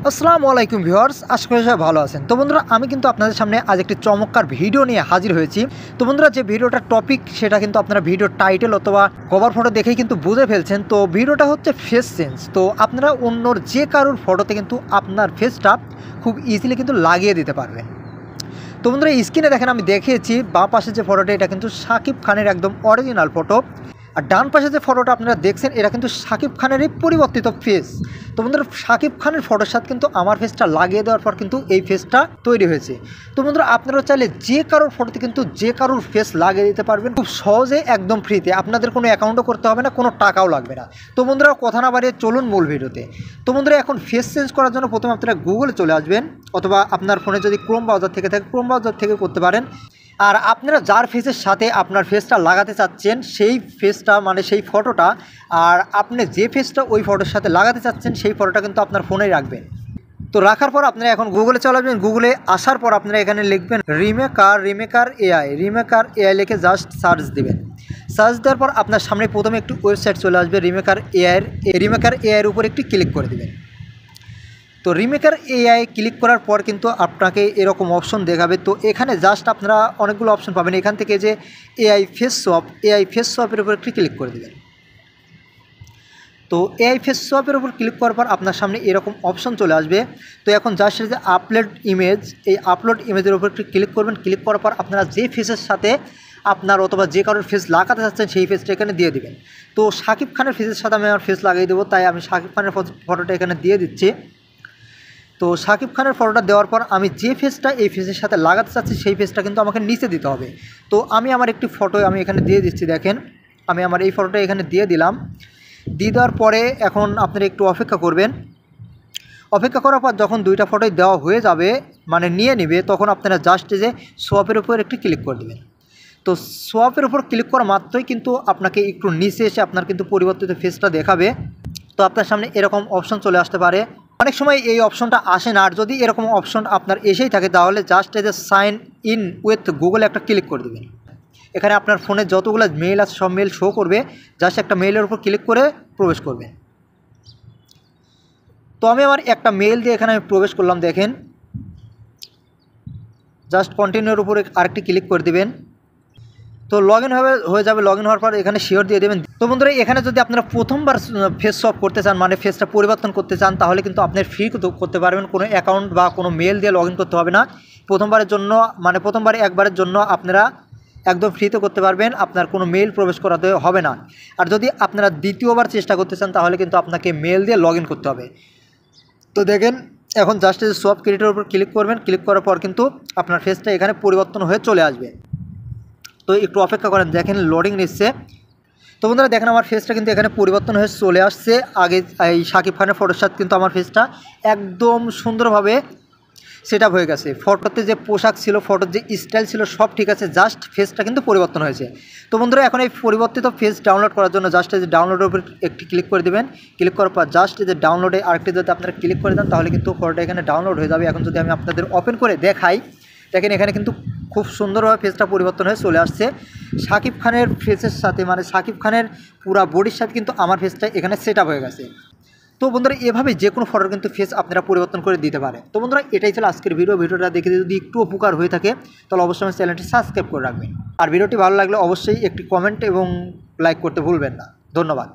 আসসালামু আলাইকুম ভিউয়ার্স, আশা করি সবাই ভালো আছেন। তো বন্ধুরা, আমি কিন্তু আপনাদের সামনে আজ একটি চমৎকার ভিডিও নিয়ে হাজির হয়েছি। তো বন্ধুরা, যে ভিডিওটার টপিক সেটা কিন্তু আপনারা ভিডিওর টাইটেল অথবা কভার ফটো দেখেই কিন্তু বুঝে ফেলছেন। তো ভিডিওটা হচ্ছে ফেস চেঞ্জ। তো আপনারা অন্যর যে কারোর ফটোতে কিন্তু আপনার ফেসটা খুব ইজিলি কিন্তু লাগিয়ে দিতে পারবেন। তো বন্ধুরা, স্ক্রিনে দেখেন আমি দেখিয়েছি বাঁ পাশে যে ফটোটা এটা কিন্তু শাকিব খানের একদম অরিজিনাল ফটো, আর ডান পাশে যে ফটোটা আপনারা দেখছেন এটা কিন্তু শাকিব খানেরই পরিবর্তিত ফেস। তো বন্ধুরা, শাকিব খানের ফটোর সাথে কিন্তু আমার ফেসটা লাগিয়ে দেওয়ার পর কিন্তু এই ফেসটা তৈরি হয়েছে। তো বন্ধুরা, আপনারা চাইলে যে কারোর ফটোতে কিন্তু যে কারোর ফেস লাগিয়ে দিতে পারবেন খুব সহজে, একদম ফ্রিতে। আপনাদের কোনো অ্যাকাউন্টও করতে হবে না, কোনো টাকাও লাগবে না। তো বন্ধুরা, কথা না বাড়িয়ে চলুন মূল ভিডিওতে। তো বন্ধুরা, এখন ফেস চেঞ্জ করার জন্য প্রথমে আপনারা গুগলে চলে আসবেন, অথবা আপনার ফোনে যদি ক্রোম ব্রাউজার থেকে থাকে ক্রোম ব্রাউজার থেকে করতে পারেন। আর আপনারা যার ফেসের সাথে আপনার ফেসটা লাগাতে চাচ্ছেন সেই ফেসটা মানে সেই ফটোটা, আর আপনি যে ফেসটা ওই ফটোর সাথে লাগাতে চাচ্ছেন সেই ফটোটা কিন্তু আপনার ফোনেই রাখবেন। তো রাখার পর আপনারা এখন গুগলে চলে আসবেন। গুগলে আসার পর আপনারা এখানে লিখবেন রিমেকার এআই লিখে জাস্ট সার্চ দিবেন। সার্চ দেওয়ার পর আপনার সামনে প্রথমে একটু ওয়েবসাইট চলে আসবে রিমেকার এআইয়ের উপর একটু ক্লিক করে দেবেন। তো রিমেকার এআই ক্লিক করার পর কিন্তু আপনাকে এরকম অপশন দেখাবে। তো এখানে জাস্ট আপনারা অনেকগুলো অপশন পাবেন। এখান থেকে যে এআই ফেস সোয়াপের উপর একটু ক্লিক করে দেবেন। তো এআই ফেস সোয়াপের উপর ক্লিক করার পর আপনার সামনে এরকম অপশন চলে আসবে। তো এখন জাস্ট যে আপলোড ইমেজ, এই আপলোড ইমেজের উপর একটু ক্লিক করবেন। ক্লিক করার পর আপনারা যে ফেসের সাথে আপনার অথবা যে কারোর ফেস লাগাতে চাচ্ছেন সেই ফেসটা এখানে দিয়ে দিবেন। তো শাকিব খানের ফেসের সাথে আমি আমার ফেস লাগিয়ে দেবো, তাই আমি শাকিব খানের ফটোটা এখানে দিয়ে দিচ্ছি। তো শাকিব খানের ফটোটা দেওয়ার পর আমি যে ফেসটা এই ফেসের সাথে লাগাতে চাচ্ছি সেই ফেসটা কিন্তু আমাকে নিচে দিতে হবে। তো আমি আমার একটি ফটো আমি এখানে দিয়ে দিচ্ছি। দেখেন, আমি আমার এই ফটোটা এখানে দিয়ে দিলাম। দিয়ে দেওয়ার পরে এখন আপনারা একটু অপেক্ষা করবেন। অপেক্ষা করার পর যখন দুইটা ফটোই দেওয়া হয়ে যাবে, মানে নিয়ে নেবে, তখন আপনারা জাস্ট যে সোয়াপের উপর একটু ক্লিক করে দেবেন। তো সোয়াপের উপর ক্লিক করা মাত্রই কিন্তু আপনাকে একটু নিচে এসে আপনার কিন্তু পরিবর্তিত ফেসটা দেখাবে। তো আপনার সামনে এরকম অপশন চলে আসতে পারে। অনেক সময় এই অপশনটা আসে না, আর যদি এরকম অপশন আপনার এসেই থাকে তাহলে জাস্ট এই যে সাইন ইন উইথ গুগলে একটা ক্লিক করে দেবেন। এখানে আপনার ফোনে যতগুলো মেইল আছে সব মেইল শো করবে, জাস্ট একটা মেইলের উপর ক্লিক করে প্রবেশ করবেন। তো আমি আমার একটা মেইল দিয়ে এখানে আমি প্রবেশ করলাম। দেখেন, জাস্ট কন্টিনিউর উপরে আরেকটি ক্লিক করে দেবেন। তো লগ ইন হয়ে যাবে। লগ ইন হওয়ার পর এখানে শিওর দিয়ে দেবেন। তো বন্ধুরা, এখানে যদি আপনারা প্রথমবার ফেস সোয়াপ করতে চান, মানে ফেসটা পরিবর্তন করতে চান, তাহলে কিন্তু আপনি ফ্রি করতে পারবেন। কোনো অ্যাকাউন্ট বা কোনো মেল দিয়ে লগ ইন করতে হবে না। প্রথমবারের জন্য, মানে প্রথমবারে একবারের জন্য আপনারা একদম ফ্রিতে করতে পারবেন, আপনার কোনো মেল প্রবেশ করাতে হবে না। আর যদি আপনারা দ্বিতীয়বার চেষ্টা করতে চান তাহলে কিন্তু আপনাকে মেল দিয়ে লগ ইন করতে হবে। তো দেখেন, এখন জাস্ট সোয়াপ ক্রিয়েটের উপর ক্লিক করবেন। ক্লিক করার পর কিন্তু আপনার ফেসটা এখানে পরিবর্তন হয়ে চলে আসবে। তো একটু অপেক্ষা করেন, দেখেন লোডিং নিচ্ছে। তো বন্ধুরা, দেখেন আমার ফেসটা কিন্তু এখানে পরিবর্তন হয়ে চলে আসছে। আগে এই শাকিব খানের ফটোর সাথে কিন্তু আমার ফেসটা একদম সুন্দরভাবে সেট আপ হয়ে গেছে। ফটোতে যে পোশাক ছিল, ফটোর যে স্টাইল ছিল, সব ঠিক আছে, জাস্ট ফেসটা কিন্তু পরিবর্তন হয়েছে। তো বন্ধুরা, এখন এই পরিবর্তিত ফেস ডাউনলোড করার জন্য জাস্ট এই যে ডাউনলোডের উপর একটি ক্লিক করে দেবেন। ক্লিক করার পর জাস্ট এই যে ডাউনলোডে আরেকটি যদি আপনারা ক্লিক করে দেন তাহলে কিন্তু ফটোটা এখানে ডাউনলোড হয়ে যাবে। এখন যদি আমি আপনাদের ওপেন করে দেখাই, দেখেন এখানে কিন্তু খুব সুন্দরভাবে ফেসটা পরিবর্তন হয়ে চলে আসছে। শাকিব খানের ফেসের সাথে, মানে শাকিব খানের পুরা বডির সাথে কিন্তু আমার ফেসটা এখানে সেট আপ হয়ে গেছে। তো বন্ধুরা, এভাবে যে কোনো ফটোর কিন্তু ফেস আপনারা পরিবর্তন করে দিতে পারে। তো বন্ধুরা, এটাই ছিল আজকের ভিডিওটা দেখে যদি একটু উপকার হয়ে থাকে তাহলে অবশ্যই আমার চ্যানেলটি সাবস্ক্রাইব করে রাখবেন। আর ভিডিওটি ভালো লাগলে অবশ্যই একটি কমেন্ট এবং লাইক করতে ভুলবেন না। ধন্যবাদ।